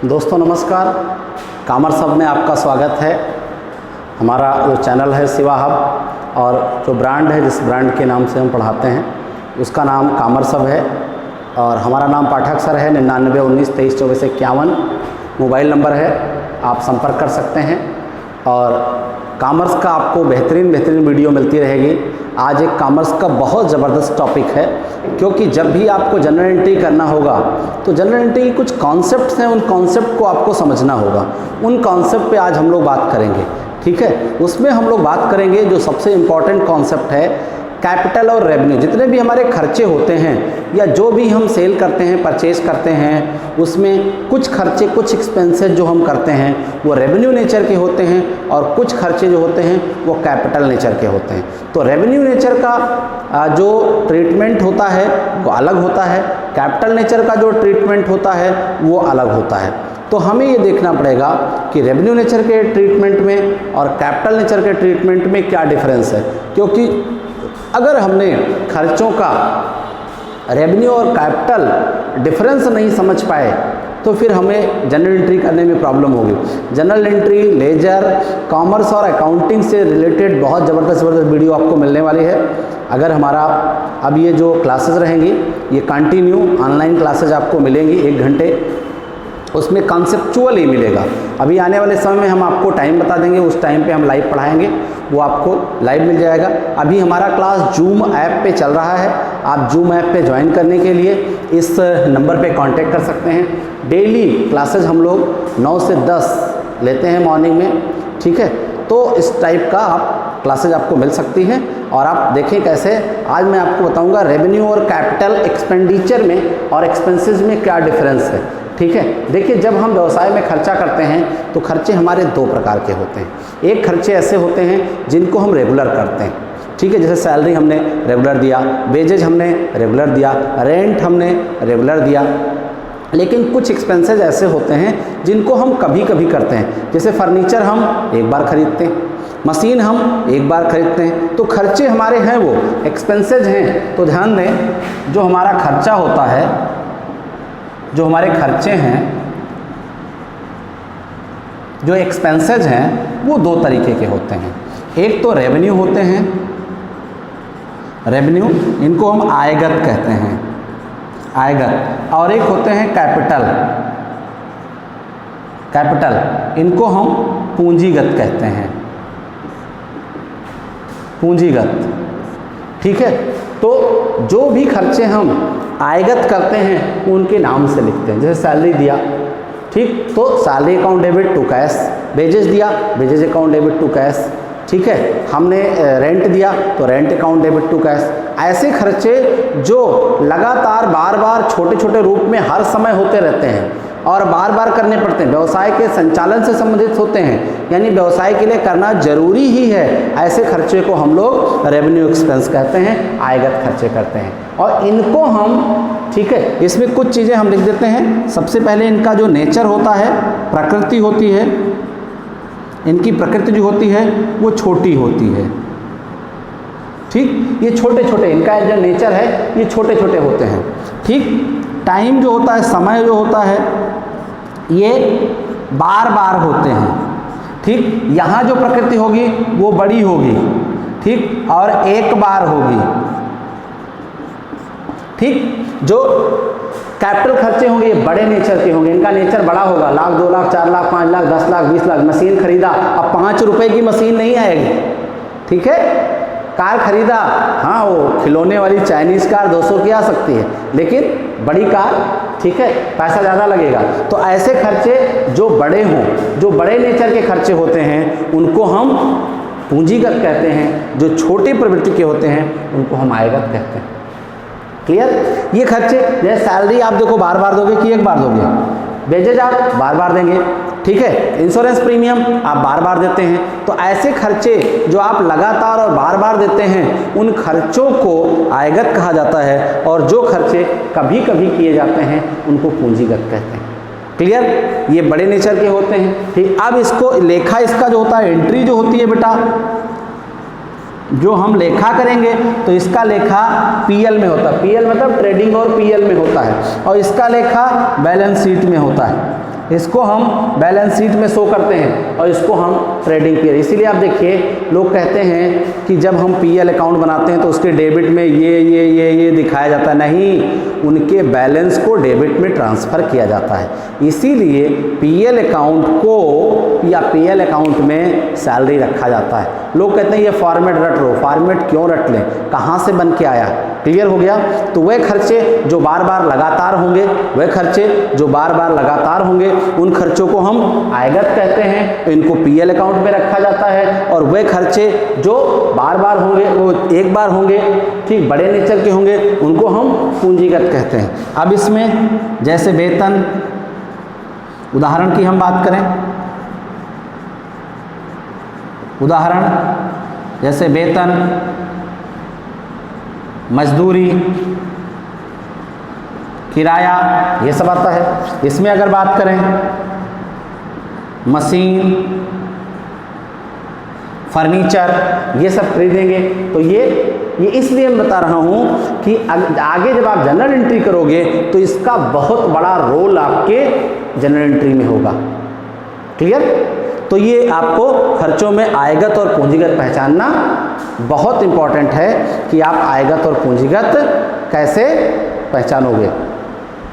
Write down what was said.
दोस्तों नमस्कार, commerce hub में आपका स्वागत है। हमारा जो चैनल है शिवा हब और जो ब्रांड है, जिस ब्रांड के नाम से हम पढ़ाते हैं उसका नाम कॉमर्स हब है और हमारा नाम पाठक सर है। 9919232451 मोबाइल नंबर है, आप संपर्क कर सकते हैं और कॉमर्स का आपको बेहतरीन वीडियो मिलती रहेगी। आज एक कॉमर्स का बहुत ज़बरदस्त टॉपिक है, क्योंकि जब भी आपको जनरल एंट्री करना होगा तो जनरल एंट्री के कुछ कॉन्सेप्ट्स हैं, उन कॉन्सेप्ट को आपको समझना होगा। उन कॉन्सेप्ट पे आज हम लोग बात करेंगे, ठीक है। उसमें हम लोग बात करेंगे जो सबसे इम्पॉर्टेंट कॉन्सेप्ट है, कैपिटल और रेवेन्यू। जितने भी हमारे खर्चे होते हैं या जो भी हम सेल करते हैं, परचेज करते हैं, उसमें कुछ खर्चे, कुछ एक्सपेंसेस जो हम करते हैं वो रेवेन्यू नेचर के होते हैं और कुछ खर्चे जो होते हैं वो कैपिटल नेचर के होते हैं। तो रेवेन्यू नेचर का जो ट्रीटमेंट होता है वो अलग होता है, कैपिटल नेचर का जो ट्रीटमेंट होता है वो अलग होता है। तो हमें ये देखना पड़ेगा कि रेवेन्यू नेचर के ट्रीटमेंट में और कैपिटल नेचर के ट्रीटमेंट में क्या डिफरेंस है, क्योंकि अगर हमने खर्चों का रेवेन्यू और कैपिटल डिफरेंस नहीं समझ पाए तो फिर हमें जनरल एंट्री करने में प्रॉब्लम होगी। जनरल एंट्री, लेजर, कॉमर्स और अकाउंटिंग से रिलेटेड बहुत ज़बरदस्त वीडियो आपको मिलने वाली है। अगर हमारा अब ये जो क्लासेस रहेंगी ये कंटिन्यू ऑनलाइन क्लासेज आपको मिलेंगी 1 घंटे, उसमें कॉन्सेप्चुअल ही मिलेगा। अभी आने वाले समय में हम आपको टाइम बता देंगे, उस टाइम पे हम लाइव पढ़ाएंगे, वो आपको लाइव मिल जाएगा। अभी हमारा क्लास जूम ऐप पे चल रहा है, आप जूम ऐप पे ज्वाइन करने के लिए इस नंबर पे कांटेक्ट कर सकते हैं। डेली क्लासेज हम लोग 9 से 10 लेते हैं मॉर्निंग में, ठीक है। तो इस टाइप का आप क्लासेज आपको मिल सकती हैं और आप देखें कैसे। आज मैं आपको बताऊंगा रेवेन्यू और कैपिटल एक्सपेंडिचर में और एक्सपेंसेस में क्या डिफरेंस है, ठीक है। देखिए, जब हम व्यवसाय में खर्चा करते हैं तो खर्चे हमारे 2 प्रकार के होते हैं। एक खर्चे ऐसे होते हैं जिनको हम रेगुलर करते हैं, ठीक है, जैसे सैलरी हमने रेगुलर दिया, वेजेज हमने रेगुलर दिया, रेंट हमने रेगुलर दिया। लेकिन कुछ एक्सपेंसेस ऐसे होते हैं जिनको हम कभी कभी करते हैं, जैसे फर्नीचर हम एक बार खरीदते हैं, मशीन हम एक बार खरीदते हैं। तो खर्चे हमारे हैं, वो एक्सपेंसेज हैं। तो ध्यान दें, जो हमारा खर्चा होता है, जो हमारे खर्चे हैं, जो एक्सपेंसेज हैं, वो 2 तरीके के होते हैं। एक तो रेवेन्यू होते हैं, रेवेन्यू इनको हम आयगत कहते हैं, आयगत। और एक होते हैं कैपिटल, कैपिटल इनको हम पूंजीगत कहते हैं, पूंजीगत, ठीक है। तो जो भी खर्चे हम आयगत करते हैं उनके नाम से लिखते हैं, जैसे सैलरी दिया, ठीक, तो salary account debit to cash. Wages दिया, wages account debit to cash, ठीक है। हमने रेंट दिया तो rent account debit to cash. ऐसे खर्चे जो लगातार बार बार छोटे छोटे रूप में हर समय होते रहते हैं और बार बार करने पड़ते हैं, व्यवसाय के संचालन से संबंधित होते हैं, यानी व्यवसाय के लिए करना जरूरी ही है, ऐसे खर्चे को हम लोग रेवेन्यू एक्सपेंस कहते हैं, आयगत खर्चे करते हैं। और इनको हम, ठीक है, इसमें कुछ चीज़ें हम लिख देते हैं। सबसे पहले इनका जो नेचर होता है, प्रकृति होती है, इनकी प्रकृति जो होती है वो छोटी होती है, ठीक। ये छोटे छोटे, इनका जो नेचर है ये छोटे छोटे होते हैं, ठीक। टाइम जो होता है, समय जो होता है, ये बार बार होते हैं, ठीक। यहाँ जो प्रकृति होगी वो बड़ी होगी, ठीक, और एक बार होगी, ठीक। जो कैपिटल खर्चे होंगे ये बड़े नेचर के होंगे, इनका नेचर बड़ा होगा, 1 लाख, 2 लाख, 4 लाख, 5 लाख, 10 लाख, 20 लाख। मशीन खरीदा, अब 5 रुपए की मशीन नहीं आएगी, ठीक है। कार खरीदा, हाँ, वो खिलौने वाली चाइनीज़ कार 200 की आ सकती है, लेकिन बड़ी कार, ठीक है, पैसा ज़्यादा लगेगा। तो ऐसे खर्चे जो बड़े हों, जो बड़े नेचर के खर्चे होते हैं उनको हम पूंजीगत कहते हैं, जो छोटी प्रवृत्ति के होते हैं उनको हम आयगत कहते हैं। क्लियर? ये खर्चे, जैसे सैलरी आप देखो बार बार दोगे कि एक बार दोगे, वेजेज आप बार बार देंगे, ठीक है, इंश्योरेंस प्रीमियम आप बार बार देते हैं। तो ऐसे खर्चे जो आप लगातार और बार बार देते हैं उन खर्चों को आयगत कहा जाता है, और जो खर्चे कभी कभी किए जाते हैं उनको पूंजीगत कहते हैं। क्लियर? ये बड़े नेचर के होते हैं, ठीक। अब इसको लेखा, इसका जो होता है एंट्री जो होती है बेटा, जो हम लेखा करेंगे तो इसका लेखा पीएल में होता है, पीएल मतलब ट्रेडिंग और पीएल में होता है, और इसका लेखा बैलेंस शीट में होता है। इसको हम बैलेंस शीट में शो करते हैं और इसको हम ट्रेडिंग पीरियड। इसीलिए आप देखिए लोग कहते हैं कि जब हम पीएल अकाउंट बनाते हैं तो उसके डेबिट में ये दिखाया जाता है। नहीं, उनके बैलेंस को डेबिट में ट्रांसफ़र किया जाता है। इसीलिए पीएल अकाउंट को या पीएल अकाउंट में सैलरी रखा जाता है। लोग कहते हैं ये फॉर्मेट रट लो। फॉर्मेट क्यों रट लें, कहाँ से बन के आया? क्लियर हो गया? तो वह खर्चे जो बार बार लगातार होंगे, वह खर्चे जो बार बार लगातार होंगे, उन खर्चों को हम आयगत कहते हैं, तो इनको पीएल अकाउंट में रखा जाता है। और वह खर्चे जो बार बार होंगे, वो एक बार होंगे, ठीक, बड़े नेचर के होंगे, उनको हम पूंजीगत कहते हैं। अब इसमें जैसे वेतन, उदाहरण की हम बात करें, उदाहरण जैसे वेतन, मजदूरी, किराया, ये सब आता है। इसमें अगर बात करें मशीन, फर्नीचर, ये सब खरीदेंगे तो ये इसलिए मैं बता रहा हूँ कि आगे जब आप जनरल एंट्री करोगे तो इसका बहुत बड़ा रोल आपके जनरल एंट्री में होगा। क्लियर? तो ये आपको खर्चों में आयगत और पूंजीगत पहचानना बहुत इंपॉर्टेंट है कि आप आयगत और पूंजीगत कैसे पहचानोगे।